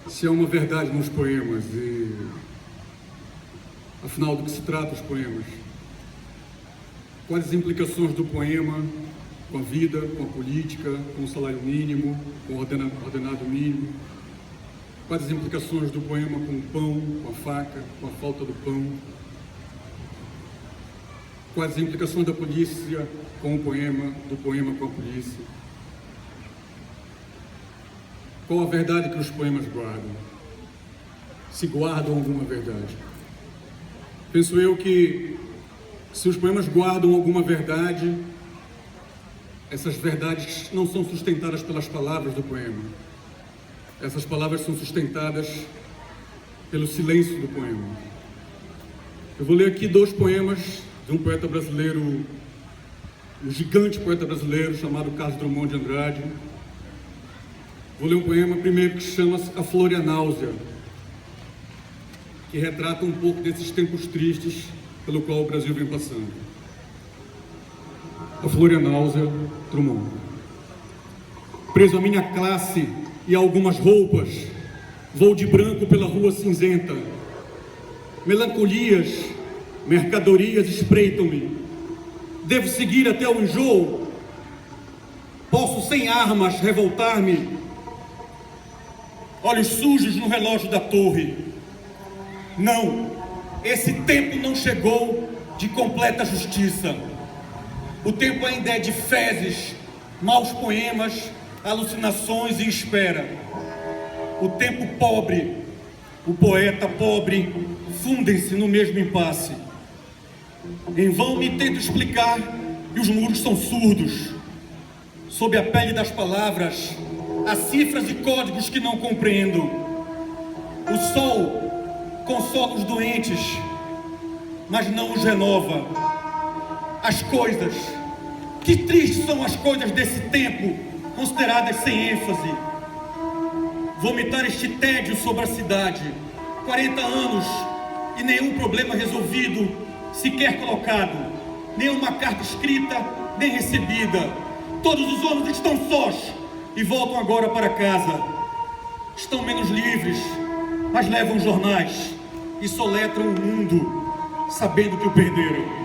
se há uma verdade nos poemas e, afinal, do que se trata os poemas? Quais as implicações do poema com a vida, com a política, com o salário mínimo, com o ordenado mínimo? Quais as implicações do poema com o pão, com a faca, com a falta do pão? Quais as implicações da polícia com o poema, do poema com a polícia? Qual a verdade que os poemas guardam? Se guardam alguma verdade? Penso eu que, se os poemas guardam alguma verdade, essas verdades não são sustentadas pelas palavras do poema. Essas palavras são sustentadas pelo silêncio do poema. Eu vou ler aqui 2 poemas de um poeta brasileiro, um gigante poeta brasileiro chamado Carlos Drummond de Andrade. Vou ler um poema primeiro que chama-se A Flor e a Náusea, que retrata um pouco desses tempos tristes pelo qual o Brasil vem passando. A Flor e a Náusea, Drummond. Preso à minha classe e a algumas roupas, vou de branco pela rua cinzenta. Melancolias, mercadorias espreitam-me. Devo seguir até o enjoo? Posso sem armas revoltar-me? Olhos sujos no relógio da torre. Não, esse tempo não chegou de completa justiça. O tempo ainda é de fezes, maus poemas, alucinações e espera. O tempo pobre, o poeta pobre, fundem-se no mesmo impasse. Em vão me tento explicar e os muros são surdos. Sob a pele das palavras, há cifras e códigos que não compreendo. O sol consola os doentes, mas não os renova. As coisas, que tristes são as coisas desse tempo, consideradas sem ênfase. Vomitar este tédio sobre a cidade, 40 anos e nenhum problema resolvido, sequer colocado, nenhuma carta escrita, nem recebida. Todos os homens estão sós e voltam agora para casa. Estão menos livres, mas levam jornais e soletram o mundo, sabendo que o perderam.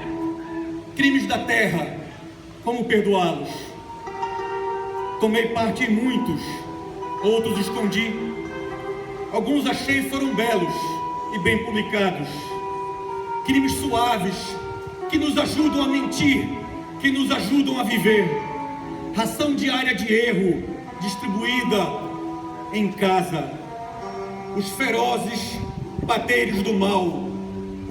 Crimes da terra, como perdoá-los? Tomei parte em muitos, outros escondi. Alguns achei foram belos e bem publicados. Crimes suaves, que nos ajudam a mentir, que nos ajudam a viver. Ração diária de erro, distribuída em casa. Os ferozes bateiros do mal,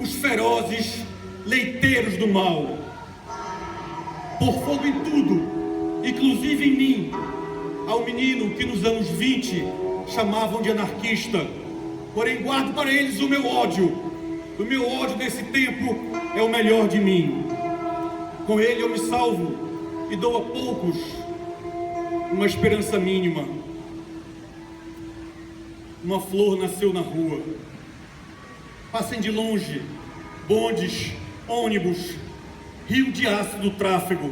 os ferozes leiteiros do mal. Por fogo em tudo, inclusive em mim, ao menino que nos anos 20 chamavam de anarquista. Porém guardo para eles o meu ódio. O meu ódio desse tempo é o melhor de mim. Com ele eu me salvo e dou a poucos uma esperança mínima. Uma flor nasceu na rua. Passem de longe bondes, ônibus, rio de aço do tráfego.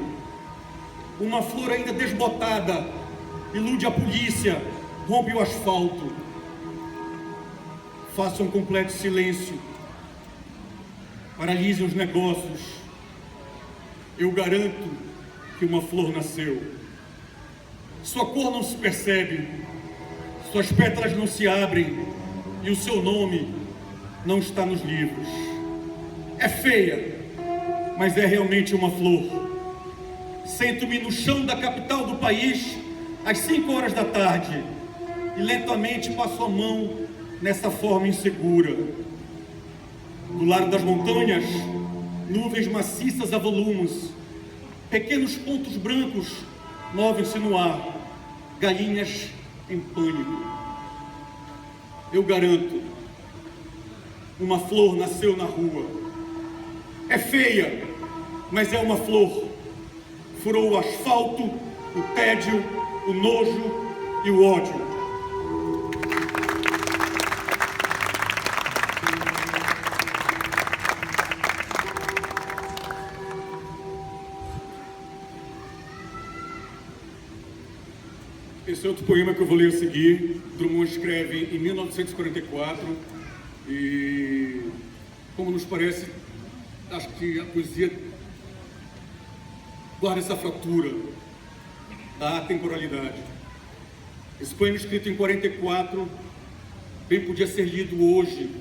Uma flor ainda desbotada ilude a polícia, rompe o asfalto. Façam um completo silêncio, paralisem os negócios. Eu garanto que uma flor nasceu. Sua cor não se percebe, suas pétalas não se abrem e o seu nome não está nos livros. É feia, mas é realmente uma flor. Sento-me no chão da capital do país às 5 horas da tarde e lentamente passo a mão nessa forma insegura. Do lado das montanhas, nuvens maciças a volumes, pequenos pontos brancos movem-se no ar, galinhas em pânico. Eu garanto, uma flor nasceu na rua. É feia, mas é uma flor. Furou o asfalto, o tédio, o nojo e o ódio. Esse Esse é outro poema que eu vou ler a seguir. Drummond escreve em 1944 e, como nos parece, acho que a poesia guarda essa fratura da atemporalidade. Esse poema escrito em 44 bem podia ser lido hoje,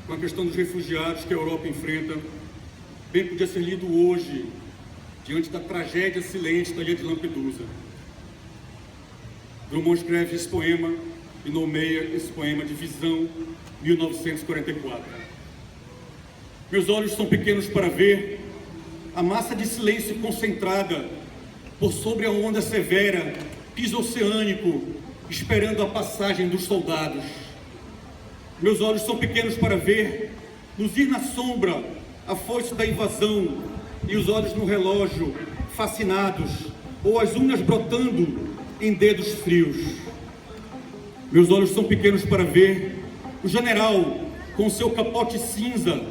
com a questão dos refugiados que a Europa enfrenta, bem podia ser lido hoje, diante da tragédia silente da ilha de Lampedusa. Drummond escreve esse poema e nomeia esse poema de Visão 1944. Meus olhos são pequenos para ver a massa de silêncio concentrada por sobre a onda severa, piso oceânico, esperando a passagem dos soldados. Meus olhos são pequenos para ver luzir na sombra a foice da invasão e os olhos no relógio, fascinados, ou as unhas brotando em dedos frios. Meus olhos são pequenos para ver o general com seu capote cinza,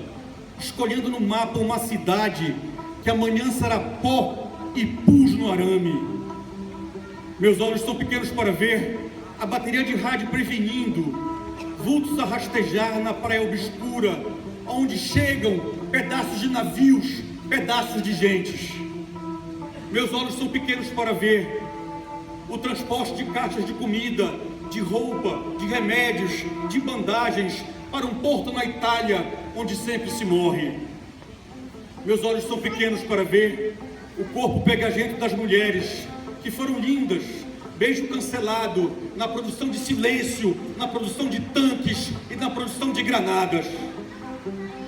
escolhendo no mapa uma cidade que amanhã será pó e pus no arame. Meus olhos são pequenos para ver a bateria de rádio prevenindo vultos a rastejar na praia obscura, onde chegam pedaços de navios, pedaços de gentes. Meus olhos são pequenos para ver o transporte de caixas de comida, de roupa, de remédios, de bandagens para um porto na Itália, onde sempre se morre. Meus olhos são pequenos para ver o corpo pegajento das mulheres que foram lindas, beijo cancelado na produção de silêncio, na produção de tanques e na produção de granadas.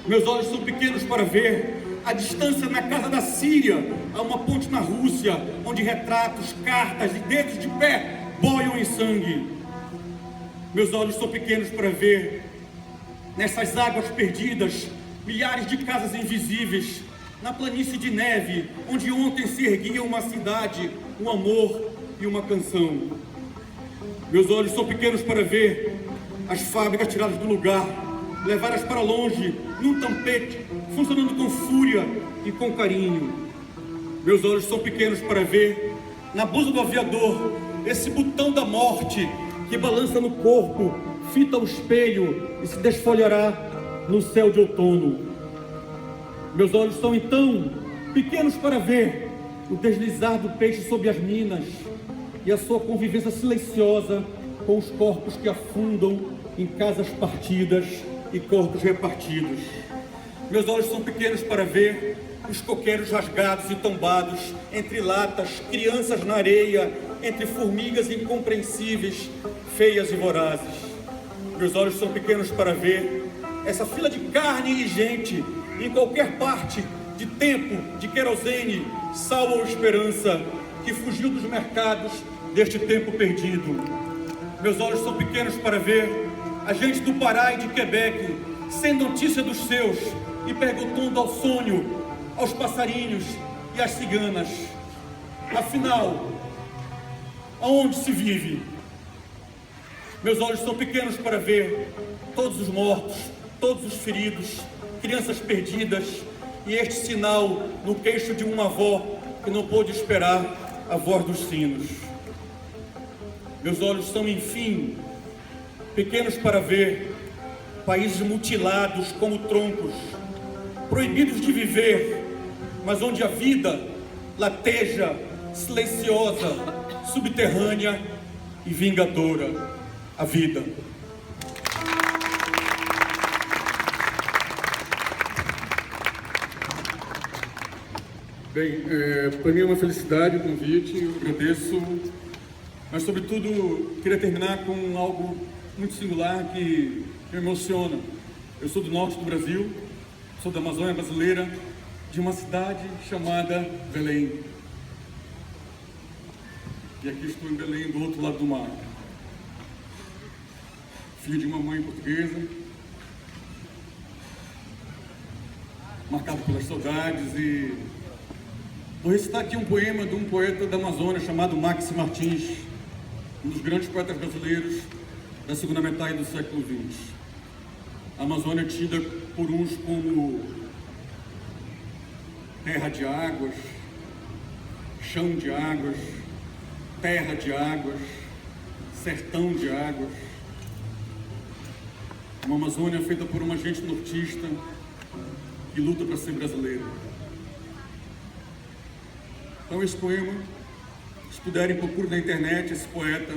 Meus olhos são pequenos para ver a distância na casa da Síria a uma ponte na Rússia, onde retratos, cartas e dedos de pé boiam em sangue. Meus olhos são pequenos para ver nessas águas perdidas milhares de casas invisíveis, na planície de neve, onde ontem se erguia uma cidade, um amor e uma canção. Meus olhos são pequenos para ver as fábricas tiradas do lugar, levadas para longe, num tampete, funcionando com fúria e com carinho. Meus olhos são pequenos para ver, na blusa do aviador, esse botão da morte que balança no corpo, fita o espelho e se desfolhará no céu de outono. Meus olhos são então pequenos para ver o deslizar do peixe sob as minas e a sua convivência silenciosa com os corpos que afundam em casas partidas e corpos repartidos. Meus olhos são pequenos para ver os coqueiros rasgados e tombados entre latas, crianças na areia, entre formigas incompreensíveis, feias e vorazes. Meus olhos são pequenos para ver essa fila de carne e gente em qualquer parte, de tempo, de querosene, sal ou esperança, que fugiu dos mercados deste tempo perdido. Meus olhos são pequenos para ver a gente do Pará e de Quebec, sem notícia dos seus, e perguntando ao sonho, aos passarinhos e às ciganas: afinal, aonde se vive? Meus olhos são pequenos para ver todos os mortos, todos os feridos, crianças perdidas, e este sinal no queixo de uma avó que não pôde esperar a voz dos sinos. Meus olhos são, enfim, pequenos para ver países mutilados como troncos, proibidos de viver, mas onde a vida lateja, silenciosa, subterrânea e vingadora. A vida. Bem, para mim é uma felicidade o convite, eu agradeço, mas sobretudo queria terminar com algo muito singular que me emociona. Eu sou do norte do Brasil, sou da Amazônia brasileira, de uma cidade chamada Belém. E aqui estou em Belém, do outro lado do mar. Filho de uma mãe portuguesa, marcado pelas saudades, e vou recitar aqui um poema de um poeta da Amazônia chamado Maxi Martins, um dos grandes poetas brasileiros da segunda metade do século XX. A Amazônia é tida por uns como terra de águas, chão de águas, terra de águas, sertão de águas, uma Amazônia feita por uma gente nortista que luta para ser brasileira. Então esse poema, se puderem, procurem na internet esse poeta,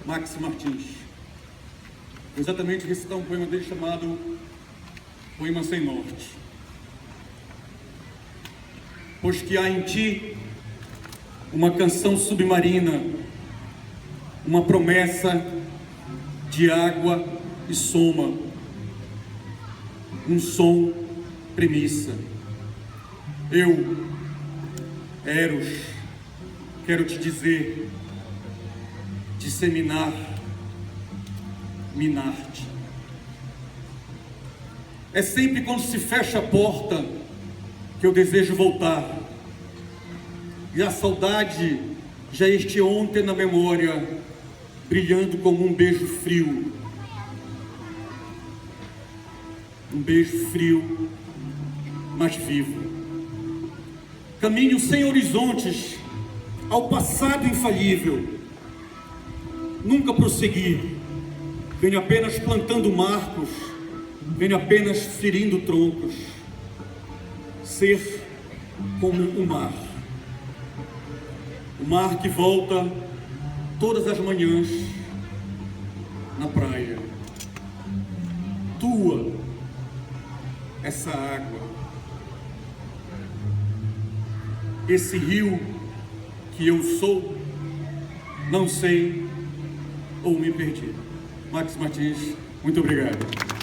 Max Martins. Vou exatamente recitar um poema dele chamado Poema Sem Norte. Pois que há em ti uma canção submarina, uma promessa de água e soma, um som premissa. Eu, Eros, quero te dizer, disseminar, minar-te. É sempre quando se fecha a porta que eu desejo voltar. E a saudade já este ontem na memória, brilhando como um beijo frio. Um beijo frio, mas vivo. Caminho sem horizontes ao passado infalível. Nunca prossegui. Venho apenas plantando marcos, venho apenas ferindo troncos. Ser como o mar. O mar que volta todas as manhãs na praia. Tua, essa água. Esse rio que eu sou, não sei ou me perdi. Max Martins, muito obrigado.